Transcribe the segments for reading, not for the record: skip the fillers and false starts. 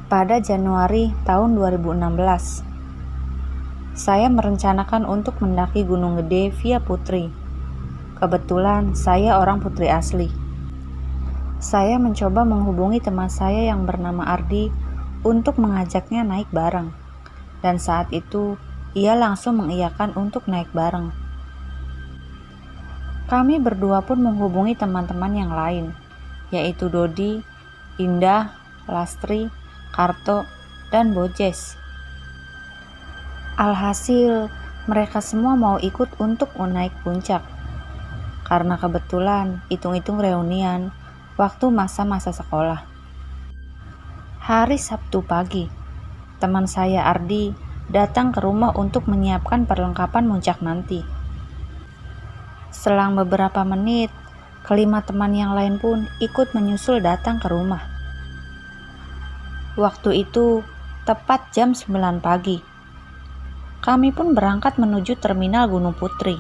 Pada Januari tahun 2016, saya merencanakan untuk mendaki Gunung Gede via Putri. Kebetulan saya orang Putri asli. Saya mencoba menghubungi teman saya yang bernama Ardi untuk mengajaknya naik bareng. Dan saat itu, ia langsung mengiyakan untuk naik bareng. Kami berdua pun menghubungi teman-teman yang lain, yaitu Dodi, Indah, Lastri, Karto, dan Bojes. Alhasil, mereka semua mau ikut untuk naik puncak. Karena kebetulan hitung-hitung reunian waktu masa-masa sekolah. Hari Sabtu pagi, teman saya Ardi datang ke rumah untuk menyiapkan perlengkapan puncak nanti. Selang beberapa menit, kelima teman yang lain pun ikut menyusul datang ke rumah. Waktu itu tepat jam 9 pagi. Kami pun berangkat menuju terminal Gunung Putri.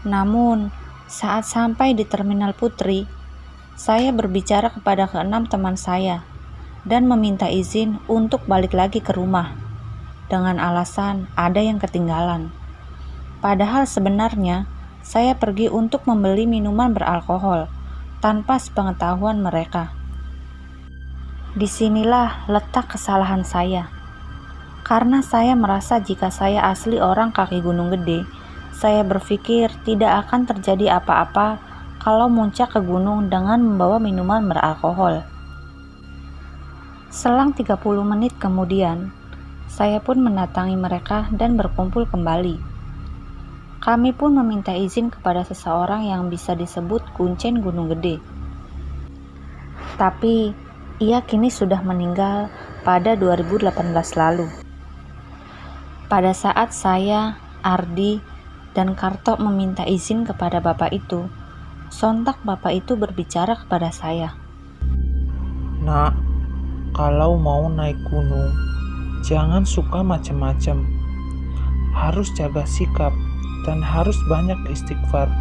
Namun, saat sampai di terminal Putri, saya berbicara kepada keenam teman saya dan meminta izin untuk balik lagi ke rumah dengan alasan ada yang ketinggalan. Padahal sebenarnya saya pergi untuk membeli minuman beralkohol tanpa sepengetahuan mereka. Disinilah letak kesalahan saya. Karena saya merasa jika saya asli orang kaki Gunung Gede, saya berpikir tidak akan terjadi apa-apa kalau muncak ke gunung dengan membawa minuman beralkohol. Selang 30 menit kemudian, saya pun mendatangi mereka dan berkumpul kembali. Kami pun meminta izin kepada seseorang yang bisa disebut Kuncen Gunung Gede. Tapi ia kini sudah meninggal pada 2018 lalu. Pada saat saya, Ardi, dan Karto meminta izin kepada bapak itu, sontak bapak itu berbicara kepada saya. Nak, kalau mau naik gunung, jangan suka macam-macam. Harus jaga sikap dan harus banyak istighfar.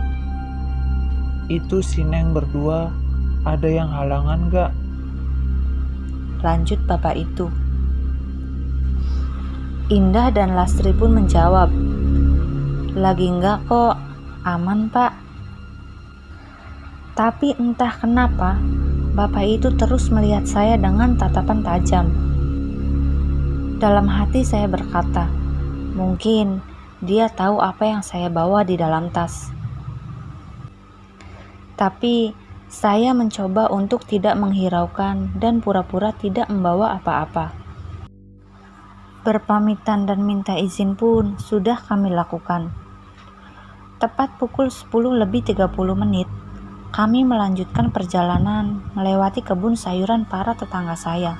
Itu si Neng berdua, ada yang halangan gak? Lanjut bapak itu. Indah dan Lastri pun menjawab, lagi enggak kok, aman pak. Tapi entah kenapa, bapak itu terus melihat saya dengan tatapan tajam. Dalam hati saya berkata, mungkin dia tahu apa yang saya bawa di dalam tas. Tapi saya mencoba untuk tidak menghiraukan dan pura-pura tidak membawa apa-apa. Berpamitan dan minta izin pun sudah kami lakukan. Tepat pukul 10:30 kami melanjutkan perjalanan melewati kebun sayuran para tetangga saya.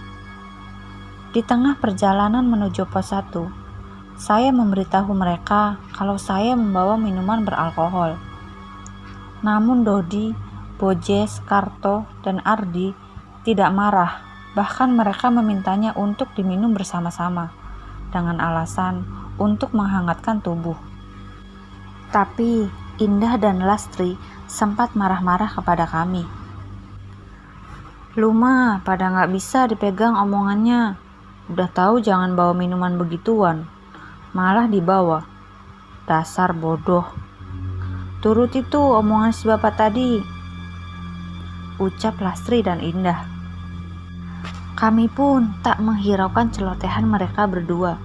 Di tengah perjalanan menuju pos 1, saya memberitahu mereka kalau saya membawa minuman beralkohol. Namun Dodi, Bojes, Karto, dan Ardi tidak marah, bahkan mereka memintanya untuk diminum bersama-sama dengan alasan untuk menghangatkan tubuh. Tapi Indah dan Lastri sempat marah-marah kepada kami. Lu mah pada gak bisa dipegang omongannya, udah tahu jangan bawa minuman begituan, malah dibawa. Dasar bodoh. Turut itu omongan si bapak tadi, ucap Lastri dan Indah. Kami pun tak menghiraukan celotehan mereka berdua.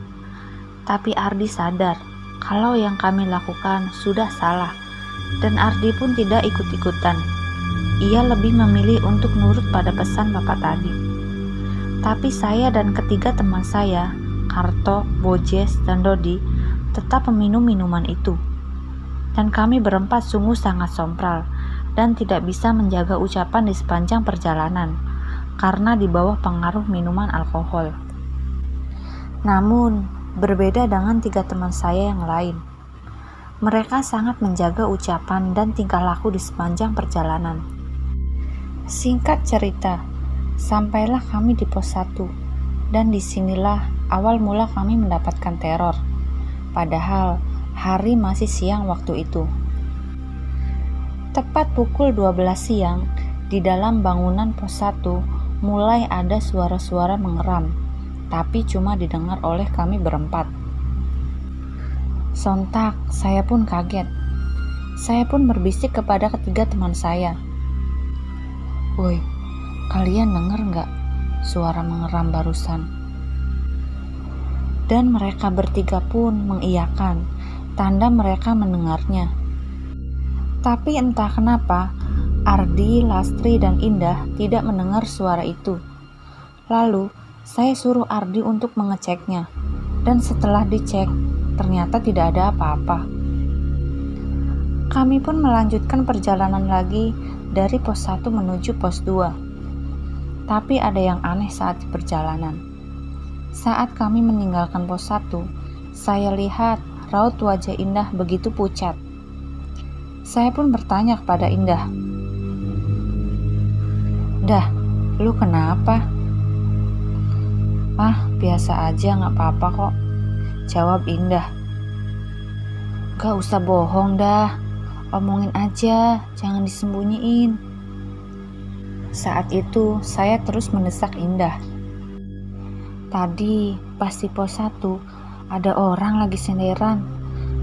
Tapi Ardi sadar kalau yang kami lakukan sudah salah, dan Ardi pun tidak ikut-ikutan. Ia lebih memilih untuk nurut pada pesan bapak tadi. Tapi saya dan ketiga teman saya, Karto, Bojes, dan Dodi, tetap meminum minuman itu. Dan kami berempat sungguh sangat sompral dan tidak bisa menjaga ucapan di sepanjang perjalanan karena di bawah pengaruh minuman alkohol. Namun, berbeda dengan tiga teman saya yang lain. Mereka sangat menjaga ucapan dan tingkah laku di sepanjang perjalanan. Singkat cerita, sampailah kami di pos 1, dan disinilah awal mula kami mendapatkan teror. Padahal hari masih siang waktu itu. Tepat pukul 12 siang, di dalam bangunan pos 1, mulai ada suara-suara mengeram, tapi cuma didengar oleh kami berempat. Sontak, saya pun kaget. Saya pun berbisik kepada ketiga teman saya. "Woi, kalian denger nggak suara mengeram barusan?" Dan mereka bertiga pun mengiyakan, tanda mereka mendengarnya. Tapi entah kenapa, Ardi, Lastri, dan Indah tidak mendengar suara itu. Lalu, saya suruh Ardi untuk mengeceknya, dan setelah dicek, ternyata tidak ada apa-apa. Kami pun melanjutkan perjalanan lagi dari pos 1 menuju pos 2. Tapi ada yang aneh saat di perjalanan. Saat kami meninggalkan pos 1, saya lihat raut wajah Indah begitu pucat. Saya pun bertanya kepada Indah, "Dah, lu kenapa?" "Ah, biasa aja, gak apa-apa kok," jawab Indah. "Gak usah bohong dah, omongin aja, jangan disembunyiin." Saat itu saya terus mendesak Indah. "Tadi pas di pos 1 ada orang lagi senderan,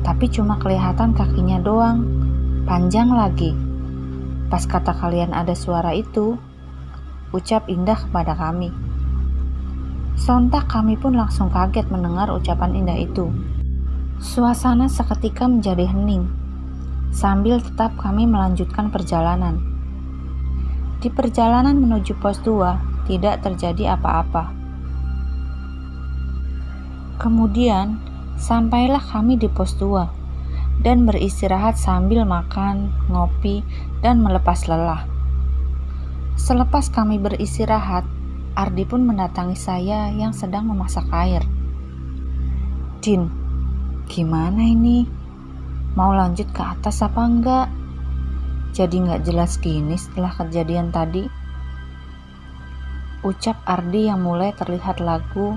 tapi cuma kelihatan kakinya doang, panjang lagi. Pas kata kalian ada suara itu," ucap Indah kepada kami. Sontak kami pun langsung kaget mendengar ucapan Indah itu. Suasana seketika menjadi hening, sambil tetap kami melanjutkan perjalanan. Di perjalanan menuju pos 2 tidak terjadi apa-apa. Kemudian sampailah kami di pos 2 dan beristirahat sambil makan, ngopi, dan melepas lelah. Selepas kami beristirahat, Ardi pun mendatangi saya yang sedang memasak air. "Din, gimana ini? Mau lanjut ke atas apa enggak? Jadi nggak jelas gini setelah kejadian tadi," ucap Ardi yang mulai terlihat lagu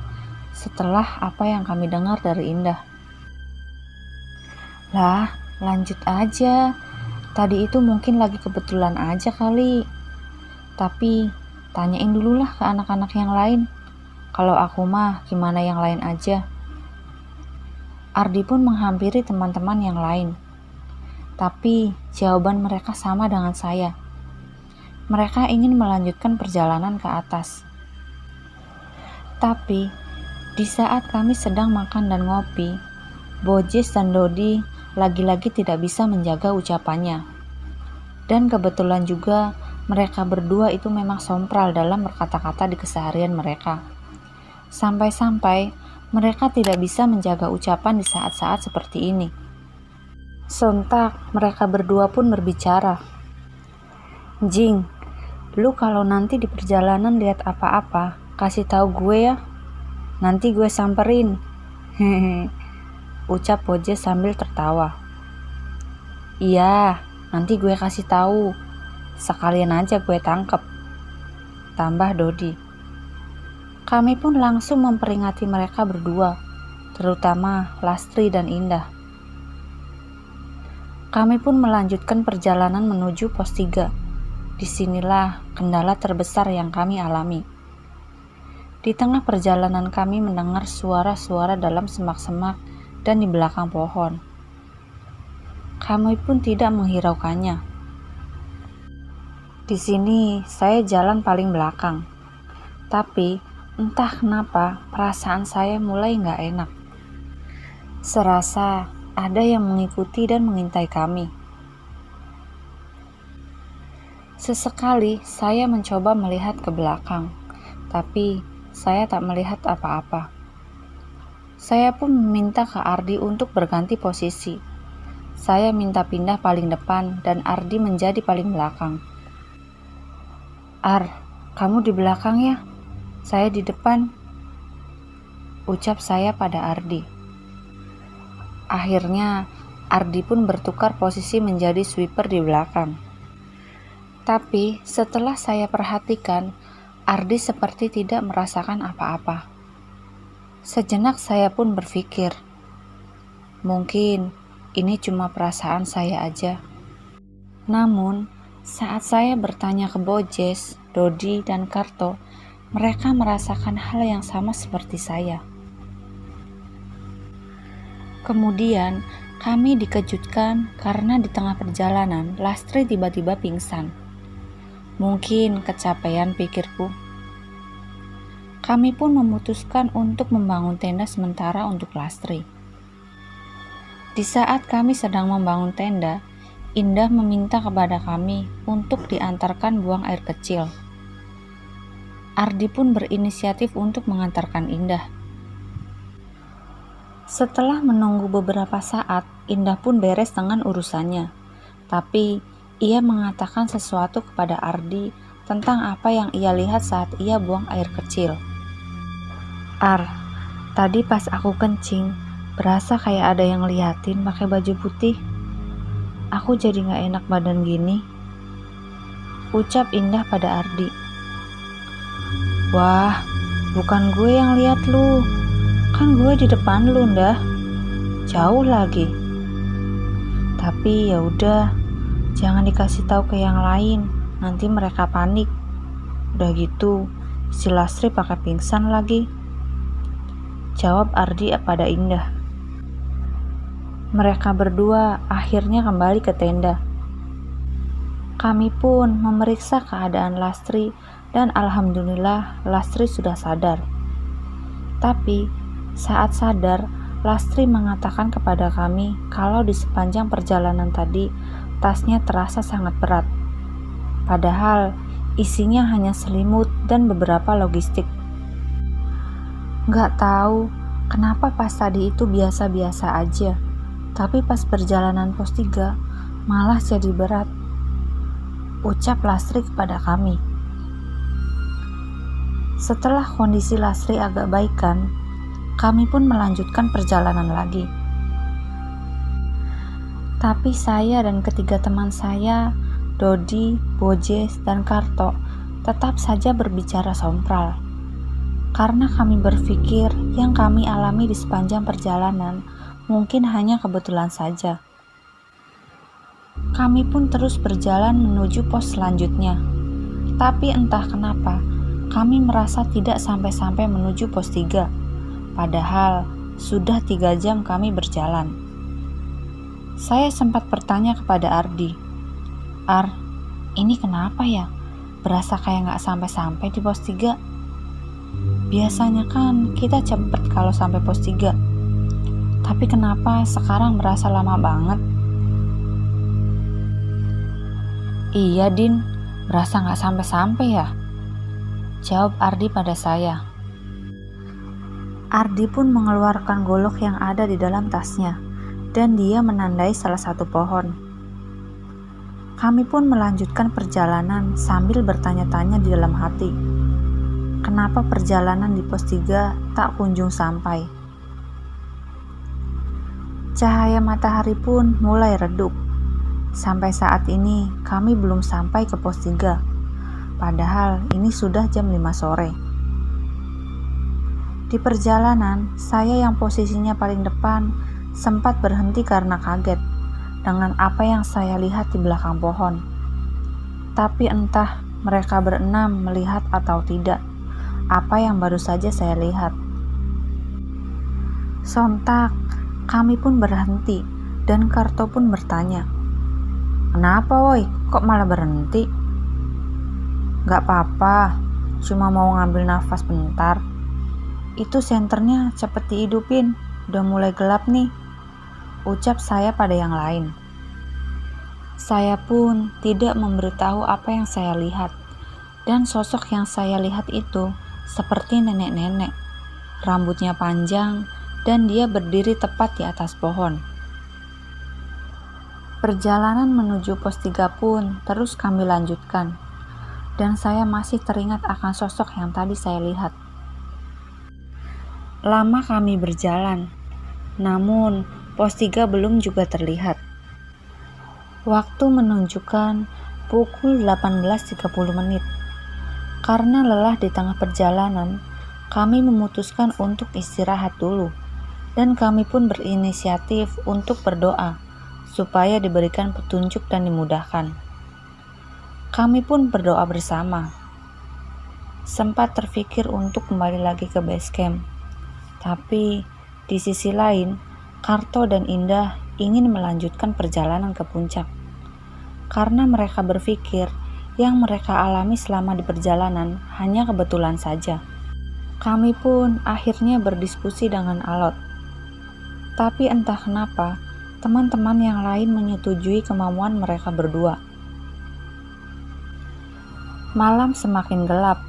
setelah apa yang kami dengar dari Indah. "Lah, lanjut aja. Tadi itu mungkin lagi kebetulan aja kali. Tapi tanyain dulu lah ke anak-anak yang lain. Kalau aku mah gimana yang lain aja." Ardi pun menghampiri teman-teman yang lain. Tapi jawaban mereka sama dengan saya. Mereka ingin melanjutkan perjalanan ke atas. Tapi di saat kami sedang makan dan ngopi, Bojes dan Dodi lagi-lagi tidak bisa menjaga ucapannya. Dan kebetulan juga mereka berdua itu memang sompral dalam berkata-kata di keseharian mereka. Sampai-sampai mereka tidak bisa menjaga ucapan di saat-saat seperti ini. Sontak mereka berdua pun berbicara. "Jing, lu kalau nanti di perjalanan lihat apa-apa, kasih tahu gue ya. Nanti gue samperin." Hehe, ucap Bojes sambil tertawa. "Iya, nanti gue kasih tahu. Sekalian aja gue tangkep," tambah Dodi. Kami pun langsung memperingati mereka berdua, terutama Lastri dan Indah. Kami pun melanjutkan perjalanan menuju pos 3. Disinilah kendala terbesar yang kami alami. Di tengah perjalanan kami mendengar suara-suara dalam semak-semak dan di belakang pohon. Kami pun tidak menghiraukannya. Di sini saya jalan paling belakang. Tapi entah kenapa perasaan saya mulai gak enak. Serasa ada yang mengikuti dan mengintai kami. Sesekali saya mencoba melihat ke belakang, tapi saya tak melihat apa-apa. Saya pun meminta ke Ardi untuk berganti posisi. Saya minta pindah paling depan dan Ardi menjadi paling belakang. "Ar, kamu di belakang ya? Saya di depan," ucap saya pada Ardi. Akhirnya Ardi pun bertukar posisi menjadi sweeper di belakang. Tapi setelah saya perhatikan, Ardi seperti tidak merasakan apa-apa. Sejenak saya pun berpikir, mungkin ini cuma perasaan saya aja. Namun saat saya bertanya ke Bojes, Dodi, dan Karto, mereka merasakan hal yang sama seperti saya. Kemudian, kami dikejutkan karena di tengah perjalanan, Lastri tiba-tiba pingsan. Mungkin kecapean, pikirku. Kami pun memutuskan untuk membangun tenda sementara untuk Lastri. Di saat kami sedang membangun tenda, Indah meminta kepada kami untuk diantarkan buang air kecil. Ardi pun berinisiatif untuk mengantarkan Indah. Setelah menunggu beberapa saat, Indah pun beres dengan urusannya. Tapi, ia mengatakan sesuatu kepada Ardi tentang apa yang ia lihat saat ia buang air kecil. "Ar, tadi pas aku kencing, berasa kayak ada yang liatin pakai baju putih. Aku jadi gak enak badan gini," ucap Indah pada Ardi. "Wah, bukan gue yang lihat lu. Kan gue di depan lu, Ndah. Jauh lagi. Tapi ya udah, jangan dikasih tahu ke yang lain, nanti mereka panik. Udah gitu, si Lastri pakai pingsan lagi," jawab Ardi pada Indah. Mereka berdua akhirnya kembali ke tenda. Kami pun memeriksa keadaan Lastri dan alhamdulillah Lastri sudah sadar. Tapi saat sadar, Lastri mengatakan kepada kami kalau di sepanjang perjalanan tadi tasnya terasa sangat berat. Padahal isinya hanya selimut dan beberapa logistik. Gak tahu kenapa pas tadi itu biasa-biasa aja. Tapi pas perjalanan pos 3 malah jadi berat, ucap Lastri kepada kami. Setelah kondisi Lastri agak baikan, kami pun melanjutkan perjalanan lagi. Tapi saya dan ketiga teman saya, Dodi, Bojes, dan Karto, tetap saja berbicara sompral. Karena kami berpikir yang kami alami di sepanjang perjalanan mungkin hanya kebetulan saja. Kami pun terus berjalan menuju pos selanjutnya. Tapi entah kenapa, kami merasa tidak sampai-sampai menuju pos 3. Padahal sudah 3 jam kami berjalan. Saya sempat bertanya kepada Ardi, "Ar, ini kenapa ya? Berasa kayak gak sampai-sampai di pos 3. Biasanya kan kita cepet kalau sampai pos 3. Tapi kenapa sekarang berasa lama banget?" "Iya Din, berasa gak sampai-sampai ya?" jawab Ardi pada saya. Ardi pun mengeluarkan golok yang ada di dalam tasnya, dan dia menandai salah satu pohon. Kami pun melanjutkan perjalanan sambil bertanya-tanya di dalam hati. Kenapa perjalanan di pos 3 tak kunjung sampai? Cahaya matahari pun mulai redup. Sampai saat ini kami belum sampai ke pos 3. Padahal ini sudah jam 5 sore. Di perjalanan, saya yang posisinya paling depan sempat berhenti karena kaget dengan apa yang saya lihat di belakang pohon. Tapi entah mereka berenam melihat atau tidak apa yang baru saja saya lihat. Sontak, kami pun berhenti dan Karto pun bertanya, "Kenapa woi, kok malah berhenti?" "Gak apa-apa, cuma mau ngambil nafas bentar. Itu senternya cepet dihidupin, udah mulai gelap nih," ucap saya pada yang lain. Saya pun tidak memberitahu apa yang saya lihat, dan sosok yang saya lihat itu seperti nenek-nenek. Rambutnya panjang, dan dia berdiri tepat di atas pohon. Perjalanan menuju pos 3 pun terus kami lanjutkan, dan saya masih teringat akan sosok yang tadi saya lihat. Lama kami berjalan, namun pos 3 belum juga terlihat. Waktu menunjukkan pukul 18.30. Karena lelah di tengah perjalanan, kami memutuskan untuk istirahat dulu, dan kami pun berinisiatif untuk berdoa supaya diberikan petunjuk dan dimudahkan. Kami pun berdoa bersama. sempat terpikir untuk kembali lagi ke base camp. Tapi di sisi lain, Karto dan Indah ingin melanjutkan perjalanan ke puncak. Karena mereka berpikir yang mereka alami selama di perjalanan hanya kebetulan saja. Kami pun akhirnya berdiskusi dengan alot. Tapi entah kenapa, teman-teman yang lain menyetujui kemauan mereka berdua. Malam semakin gelap.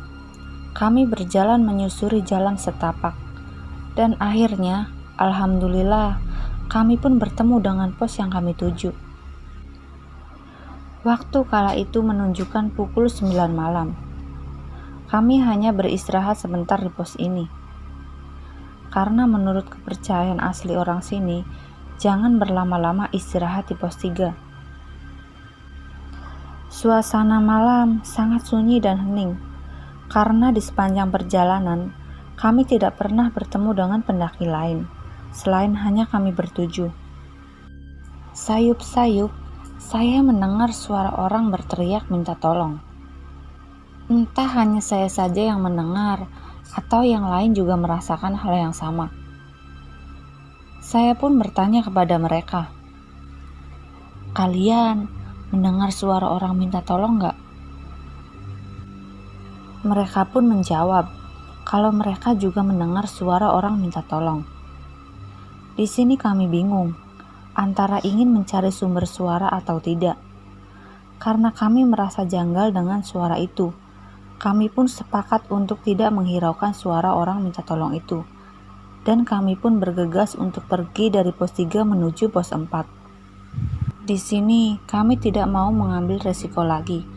Kami berjalan menyusuri jalan setapak. Dan akhirnya, alhamdulillah, kami pun bertemu dengan pos yang kami tuju. Waktu kala itu menunjukkan pukul 9 malam. Kami hanya beristirahat sebentar di pos ini. Karena menurut kepercayaan asli orang sini, jangan berlama-lama istirahat di pos 3. Suasana malam sangat sunyi dan hening, karena di sepanjang perjalanan, kami tidak pernah bertemu dengan pendaki lain, selain hanya kami bertujuh. Sayup-sayup, saya mendengar suara orang berteriak minta tolong. Entah hanya saya saja yang mendengar, atau yang lain juga merasakan hal yang sama. Saya pun bertanya kepada mereka, "Kalian mendengar suara orang minta tolong nggak?" Mereka pun menjawab kalau mereka juga mendengar suara orang minta tolong. Di sini kami bingung antara ingin mencari sumber suara atau tidak. Karena kami merasa janggal dengan suara itu, kami pun sepakat untuk tidak menghiraukan suara orang minta tolong itu. Dan kami pun bergegas untuk pergi dari pos 3 menuju pos 4. Di sini kami tidak mau mengambil resiko lagi,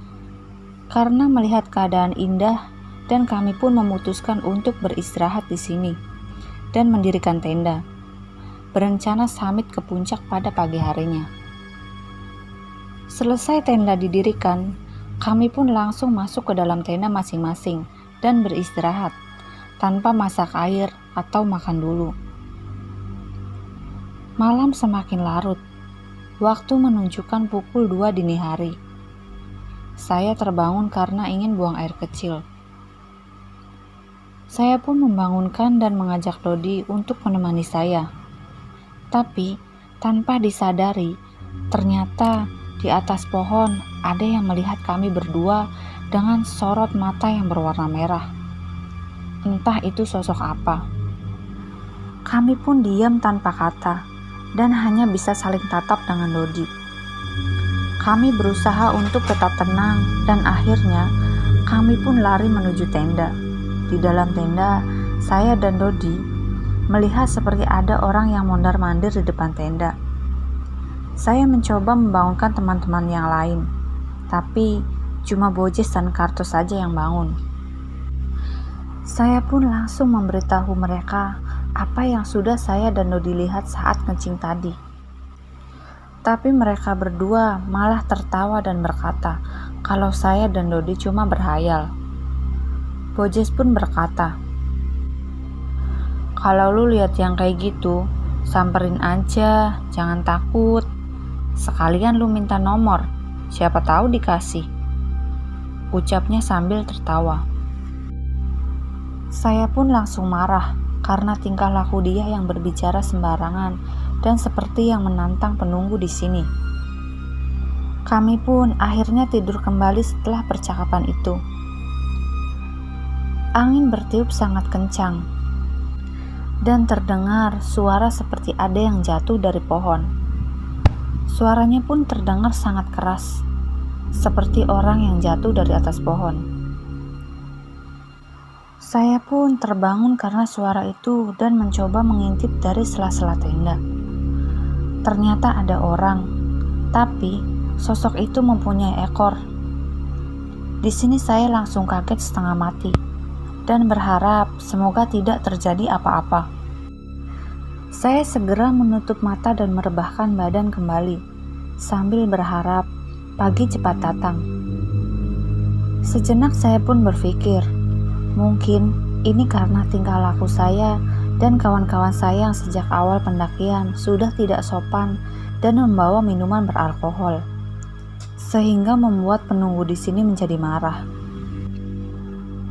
karena melihat keadaan Indah dan kami pun memutuskan untuk beristirahat di sini dan mendirikan tenda, berencana summit ke puncak pada pagi harinya. Selesai tenda didirikan, kami pun langsung masuk ke dalam tenda masing-masing dan beristirahat tanpa masak air atau makan dulu. Malam semakin larut. Waktu menunjukkan pukul 2 dini hari. Saya terbangun karena ingin buang air kecil. Saya pun membangunkan dan mengajak Dodi untuk menemani saya. Tapi, tanpa disadari, ternyata di atas pohon ada yang melihat kami berdua dengan sorot mata yang berwarna merah. Entah itu sosok apa. Kami pun diam tanpa kata dan hanya bisa saling tatap dengan Dodi. Kami berusaha untuk tetap tenang dan akhirnya kami pun lari menuju tenda. Di dalam tenda, saya dan Dodi melihat seperti ada orang yang mondar-mandir di depan tenda. Saya mencoba membangunkan teman-teman yang lain, tapi cuma Bojes dan Karto saja yang bangun. Saya pun langsung memberitahu mereka apa yang sudah saya dan Dodi lihat saat kencing tadi. Tapi mereka berdua malah tertawa dan berkata kalau saya dan Dodi cuma berhayal. Bojes pun berkata, "Kalau lu lihat yang kayak gitu, samperin aja, jangan takut. Sekalian lu minta nomor, siapa tahu dikasih," ucapnya sambil tertawa. Saya pun langsung marah karena tingkah laku dia yang berbicara sembarangan dan seperti yang menantang penunggu di sini. Kami pun akhirnya tidur kembali setelah percakapan itu. Angin bertiup sangat kencang dan terdengar suara seperti ada yang jatuh dari pohon. Suaranya pun terdengar sangat keras, seperti orang yang jatuh dari atas pohon. Saya pun terbangun karena suara itu dan mencoba mengintip dari sela-sela tenda. Ternyata ada orang, tapi sosok itu mempunyai ekor. Di sini saya langsung kaget setengah mati dan berharap semoga tidak terjadi apa-apa. Saya segera menutup mata dan merebahkan badan kembali sambil berharap pagi cepat datang. Sejenak saya pun berpikir, mungkin ini karena tingkah laku saya dan kawan-kawan saya yang sejak awal pendakian sudah tidak sopan dan membawa minuman beralkohol, sehingga membuat penunggu di sini menjadi marah.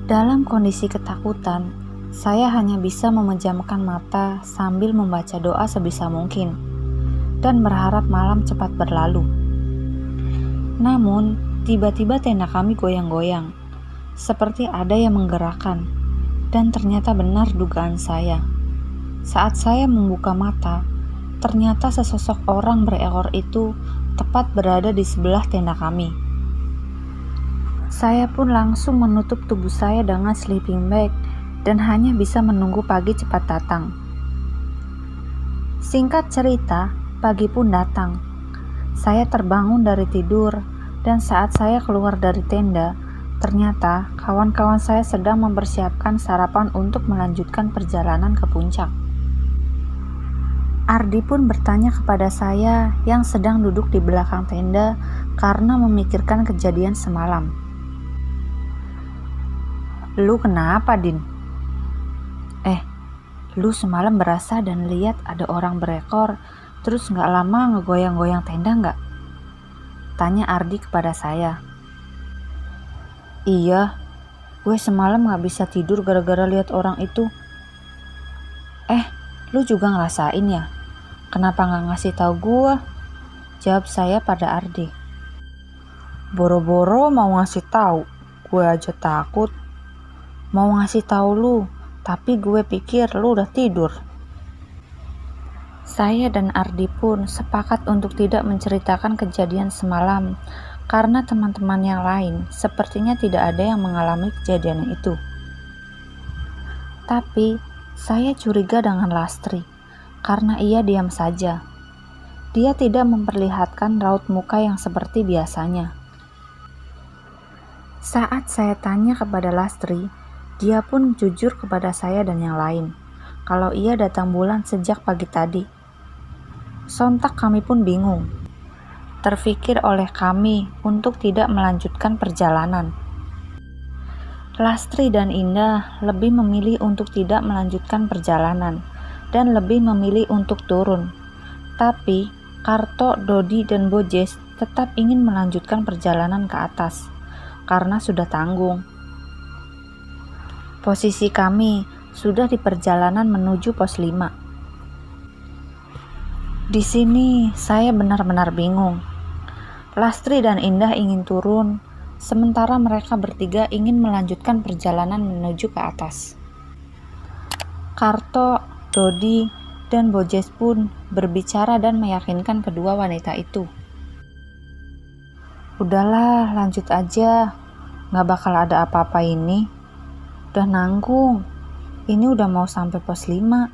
Dalam kondisi ketakutan, saya hanya bisa memejamkan mata sambil membaca doa sebisa mungkin dan berharap malam cepat berlalu. Namun, tiba-tiba tenda kami goyang-goyang, seperti ada yang menggerakkan, dan ternyata benar dugaan saya. Saat saya membuka mata, ternyata sesosok orang berekor itu tepat berada di sebelah tenda kami. Saya pun langsung menutup tubuh saya dengan sleeping bag dan hanya bisa menunggu pagi cepat datang. Singkat cerita, pagi pun datang. Saya terbangun dari tidur dan saat saya keluar dari tenda, ternyata kawan-kawan saya sedang mempersiapkan sarapan untuk melanjutkan perjalanan ke puncak. Ardi pun bertanya kepada saya yang sedang duduk di belakang tenda karena memikirkan kejadian semalam. "Lu kenapa, Din? Lu semalam berasa dan lihat ada orang berekor, terus gak lama ngegoyang-goyang tenda gak?" Tanya Ardi kepada saya. "Iya, gue semalam gak bisa tidur gara-gara lihat orang itu." Lu juga ngerasain ya? Kenapa gak ngasih tahu gue?" Jawab saya pada Ardi. "Boro-boro mau ngasih tahu, gue aja takut. Mau ngasih tahu lu, tapi gue pikir lu udah tidur." Saya dan Ardi pun sepakat untuk tidak menceritakan kejadian semalam karena teman-teman yang lain sepertinya tidak ada yang mengalami kejadian itu. Tapi saya curiga dengan Lastri karena ia diam saja. Dia tidak memperlihatkan raut muka yang seperti biasanya. Saat saya tanya kepada Lastri, dia pun jujur kepada saya dan yang lain kalau ia datang bulan sejak pagi tadi. Sontak kami pun bingung. Terfikir oleh kami untuk tidak melanjutkan perjalanan. Lastri dan Indah lebih memilih untuk tidak melanjutkan perjalanan dan lebih memilih untuk turun. Tapi Karto, Dodi, dan Bojes tetap ingin melanjutkan perjalanan ke atas karena sudah tanggung. Posisi kami sudah di perjalanan menuju pos 5. Di sini saya benar-benar bingung. Lastri dan Indah ingin turun, sementara mereka bertiga ingin melanjutkan perjalanan menuju ke atas. Karto, Dodi, dan Bojes pun berbicara dan meyakinkan kedua wanita itu. "Udahlah, lanjut aja. Gak bakal ada apa-apa ini. Udah nanggung. Ini udah mau sampai pos 5.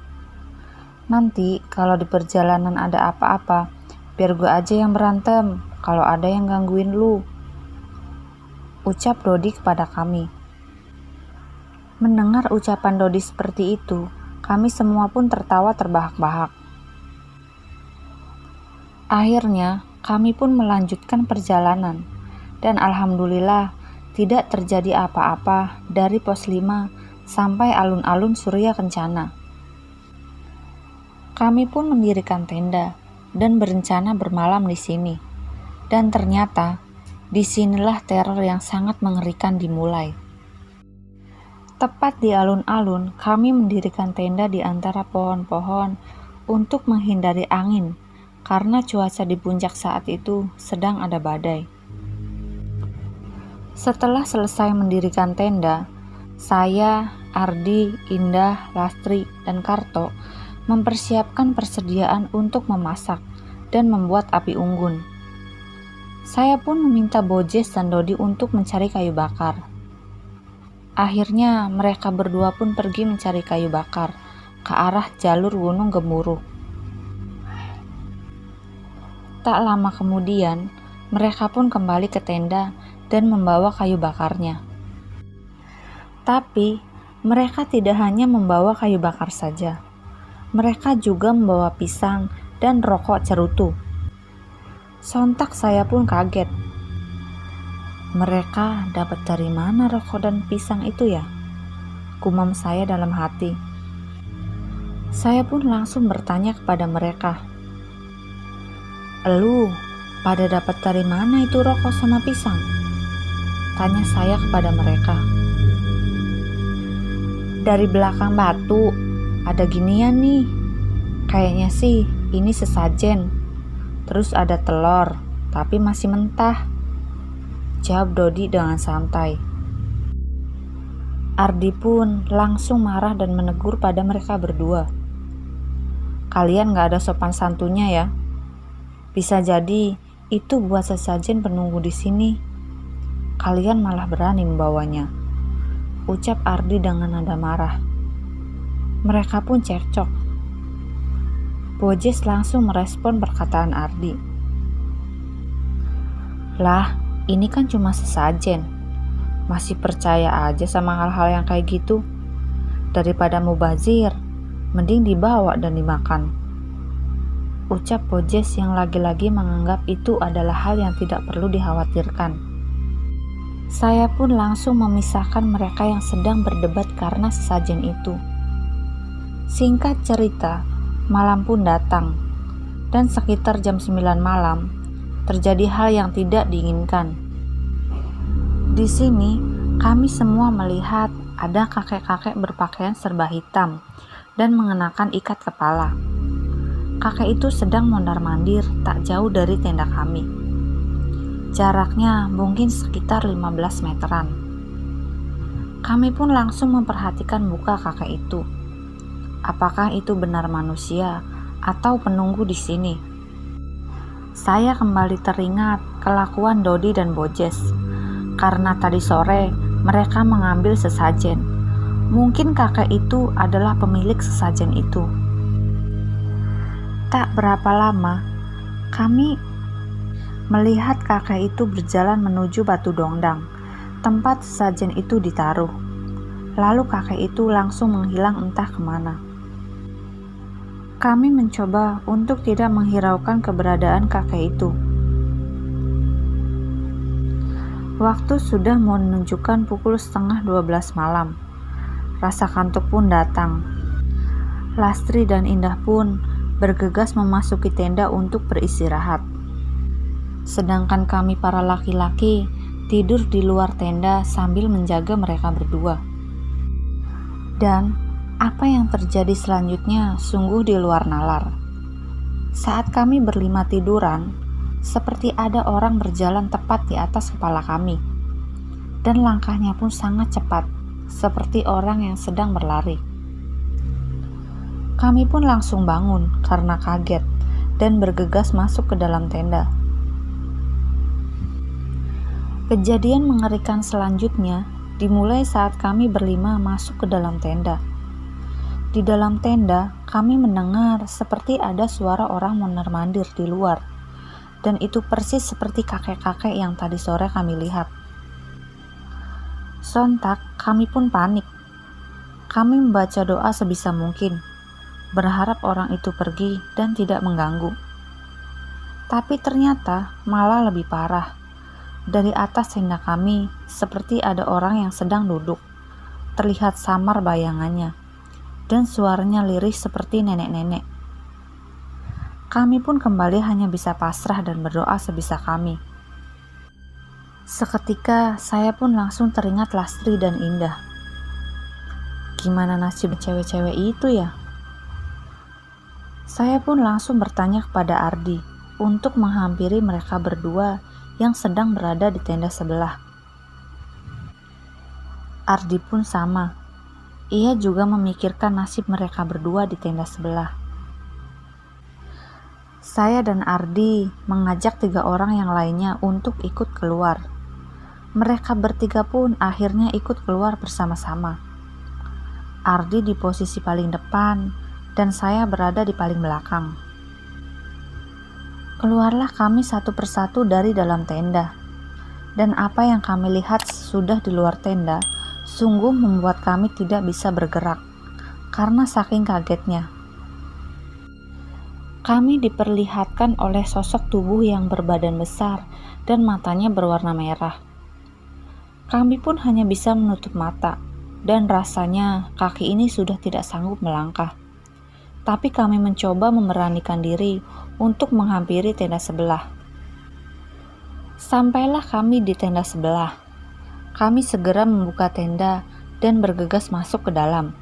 Nanti kalau di perjalanan ada apa-apa, biar gue aja yang berantem kalau ada yang gangguin lu," ucap Dodi kepada kami. Mendengar ucapan Dodi seperti itu, kami semua pun tertawa terbahak-bahak. Akhirnya, kami pun melanjutkan perjalanan, dan alhamdulillah tidak terjadi apa-apa dari pos 5 sampai alun-alun Surya Kencana. Kami pun mendirikan tenda dan berencana bermalam di sini. Dan ternyata, disinilah teror yang sangat mengerikan dimulai. Tepat di alun-alun, kami mendirikan tenda di antara pohon-pohon untuk menghindari angin karena cuaca di puncak saat itu sedang ada badai. Setelah selesai mendirikan tenda, saya, Ardi, Indah, Lastri, dan Karto mempersiapkan persediaan untuk memasak dan membuat api unggun. Saya pun meminta Bojes dan Dodi untuk mencari kayu bakar. Akhirnya mereka berdua pun pergi mencari kayu bakar ke arah jalur Gunung Gemuruh. Tak lama kemudian, mereka pun kembali ke tenda dan membawa kayu bakarnya. Tapi mereka tidak hanya membawa kayu bakar saja. Mereka juga membawa pisang dan rokok cerutu. Sontak saya pun kaget. Mereka dapat dari mana rokok dan pisang itu ya? Gumam saya dalam hati. Saya pun langsung bertanya kepada mereka. "Elu, pada dapat dari mana itu rokok sama pisang?" Tanya saya kepada mereka. Dari belakang batu ada ginian nih. Kayaknya sih ini sesajen. Terus ada telur, tapi masih mentah, jawab Dodi dengan santai. Ardi pun langsung marah dan menegur pada mereka berdua. Kalian gak ada sopan santunnya ya. Bisa jadi itu buat sesajen penunggu di sini. Kalian malah berani membawanya, ucap Ardi dengan nada marah. Mereka pun cekcok. Bojes langsung merespon perkataan Ardi. Lah, ini kan cuma sesajen. Masih percaya aja sama hal-hal yang kayak gitu. Daripada mubazir, mending dibawa dan dimakan, ucap Bojes yang lagi-lagi menganggap itu adalah hal yang tidak perlu dikhawatirkan. Saya pun langsung memisahkan mereka yang sedang berdebat karena sesajen itu. Singkat cerita, malam pun datang, dan sekitar jam 9 malam, terjadi hal yang tidak diinginkan. Di sini, kami semua melihat ada kakek-kakek berpakaian serba hitam dan mengenakan ikat kepala. Kakek itu sedang mondar-mandir tak jauh dari tenda kami. Jaraknya mungkin sekitar 15 meteran. Kami pun langsung memperhatikan muka kakek itu. Apakah itu benar manusia atau penunggu di sini? Saya kembali teringat kelakuan Dodi dan Bojes. Karena tadi sore mereka mengambil sesajen. Mungkin kakek itu adalah pemilik sesajen itu. Tak berapa lama, kami melihat kakek itu berjalan menuju Batu Dongdang, tempat sesajen itu ditaruh. Lalu kakek itu langsung menghilang entah kemana. Kami mencoba untuk tidak menghiraukan keberadaan kakek itu. Waktu sudah mau menunjukkan pukul 11:30 malam. Rasa kantuk pun datang. Lastri dan Indah pun bergegas memasuki tenda untuk beristirahat. Sedangkan kami para laki-laki tidur di luar tenda sambil menjaga mereka berdua. Dan apa yang terjadi selanjutnya sungguh di luar nalar. Saat kami berlima tiduran, seperti ada orang berjalan tepat di atas kepala kami. Dan langkahnya pun sangat cepat, seperti orang yang sedang berlari. Kami pun langsung bangun karena kaget dan bergegas masuk ke dalam tenda. Kejadian mengerikan selanjutnya dimulai saat kami berlima masuk ke dalam tenda. Di dalam tenda, kami mendengar seperti ada suara orang mondar-mandir di luar, dan itu persis seperti kakek-kakek yang tadi sore kami lihat. Sontak, kami pun panik. Kami membaca doa sebisa mungkin, berharap orang itu pergi dan tidak mengganggu. Tapi ternyata malah lebih parah. Dari atas tenda kami, seperti ada orang yang sedang duduk. Terlihat samar bayangannya, dan suaranya lirih seperti nenek-nenek. Kami pun kembali hanya bisa pasrah dan berdoa sebisa kami. Seketika saya pun langsung teringat Lastri dan Indah. Gimana nasib cewek-cewek itu ya? Saya pun langsung bertanya kepada Ardi untuk menghampiri mereka berdua yang sedang berada di tenda sebelah. Ardi pun sama. Ia juga memikirkan nasib mereka berdua di tenda sebelah. Saya dan Ardi mengajak 3 orang yang lainnya untuk ikut keluar. Mereka bertiga pun akhirnya ikut keluar bersama-sama. Ardi di posisi paling depan dan saya berada di paling belakang. Keluarlah kami satu persatu dari dalam tenda. Dan apa yang kami lihat sudah di luar tenda sungguh membuat kami tidak bisa bergerak karena saking kagetnya. Kami diperlihatkan oleh sosok tubuh yang berbadan besar dan matanya berwarna merah. Kami pun hanya bisa menutup mata dan rasanya kaki ini sudah tidak sanggup melangkah. Tapi kami mencoba memberanikan diri untuk menghampiri tenda sebelah. Sampailah kami di tenda sebelah. Kami segera membuka tenda dan bergegas masuk ke dalam.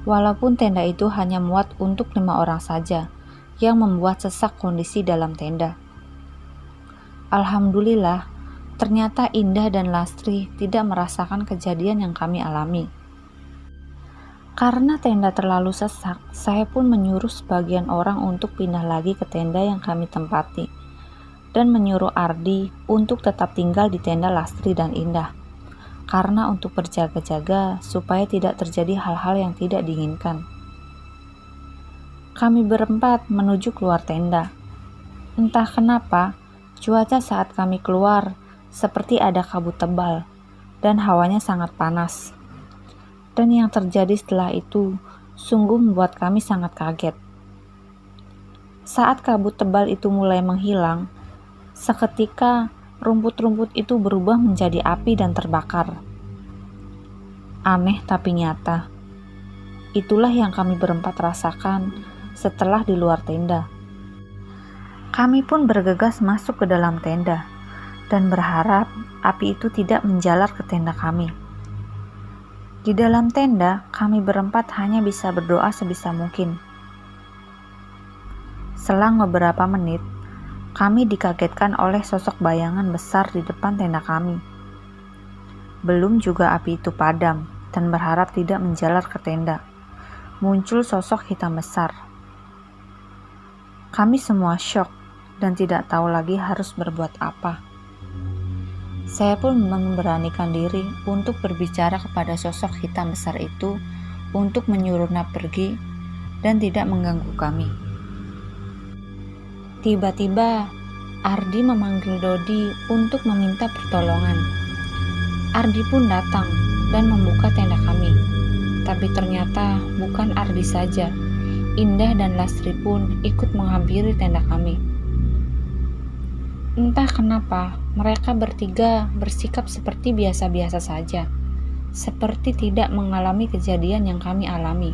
Walaupun tenda itu hanya muat untuk 5 orang saja, yang membuat sesak kondisi dalam tenda. Alhamdulillah, ternyata Indah dan Lastri tidak merasakan kejadian yang kami alami. Karena tenda terlalu sesak, saya pun menyuruh sebagian orang untuk pindah lagi ke tenda yang kami tempati, dan menyuruh Ardi untuk tetap tinggal di tenda Lastri dan Indah, karena untuk berjaga-jaga supaya tidak terjadi hal-hal yang tidak diinginkan. Kami berempat menuju keluar tenda. Entah kenapa, cuaca saat kami keluar seperti ada kabut tebal dan hawanya sangat panas. Dan yang terjadi setelah itu sungguh membuat kami sangat kaget. Saat kabut tebal itu mulai menghilang, seketika rumput-rumput itu berubah menjadi api dan terbakar. Aneh tapi nyata. Itulah yang kami berempat rasakan setelah di luar tenda. Kami pun bergegas masuk ke dalam tenda dan berharap api itu tidak menjalar ke tenda kami. Di dalam tenda, kami berempat hanya bisa berdoa sebisa mungkin. Selang beberapa menit, kami dikagetkan oleh sosok bayangan besar di depan tenda kami. Belum juga api itu padam dan berharap tidak menjalar ke tenda. Muncul sosok hitam besar. Kami semua syok dan tidak tahu lagi harus berbuat apa. Saya pun memberanikan diri untuk berbicara kepada sosok hitam besar itu untuk menyuruhnya pergi dan tidak mengganggu kami. Tiba-tiba, Ardi memanggil Dodi untuk meminta pertolongan. Ardi pun datang dan membuka tenda kami. Tapi ternyata bukan Ardi saja. Indah dan Lastri pun ikut menghampiri tenda kami. Entah kenapa, mereka bertiga bersikap seperti biasa-biasa saja, seperti tidak mengalami kejadian yang kami alami.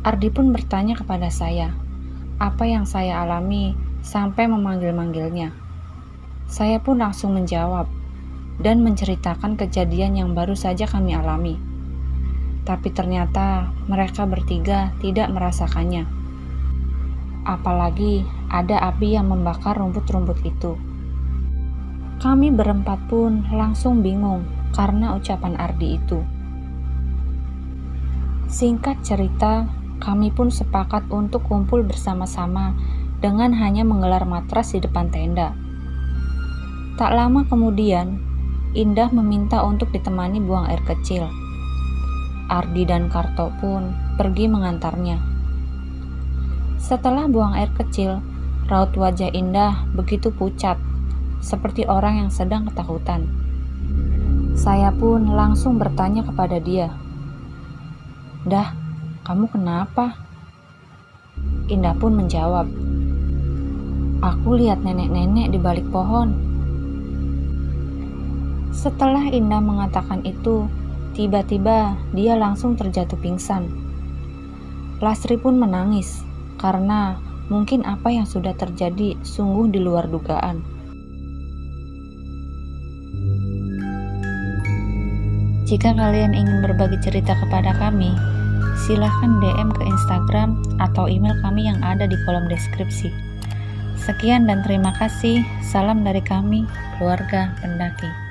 Ardi pun bertanya kepada saya, apa yang saya alami sampai memanggil-manggilnya. Saya pun langsung menjawab dan menceritakan kejadian yang baru saja kami alami. Tapi ternyata mereka bertiga tidak merasakannya. Apalagi ada api yang membakar rumput-rumput itu. Kami berempat pun langsung bingung karena ucapan Ardi itu. Singkat cerita, kami pun sepakat untuk kumpul bersama-sama dengan hanya menggelar matras di depan tenda. Tak lama kemudian, Indah meminta untuk ditemani buang air kecil. Ardi dan Karto pun pergi mengantarnya. Setelah buang air kecil, raut wajah Indah begitu pucat, seperti orang yang sedang ketakutan. Saya pun langsung bertanya kepada dia, "Dah, kamu kenapa?" Indah pun menjawab, "Aku lihat nenek-nenek di balik pohon." Setelah Indah mengatakan itu, tiba-tiba dia langsung terjatuh pingsan. Lastri pun menangis karena mungkin apa yang sudah terjadi sungguh di luar dugaan. Jika kalian ingin berbagi cerita kepada kami, silahkan DM ke Instagram atau email kami yang ada di kolom deskripsi. Sekian dan terima kasih. Salam dari kami, keluarga pendaki.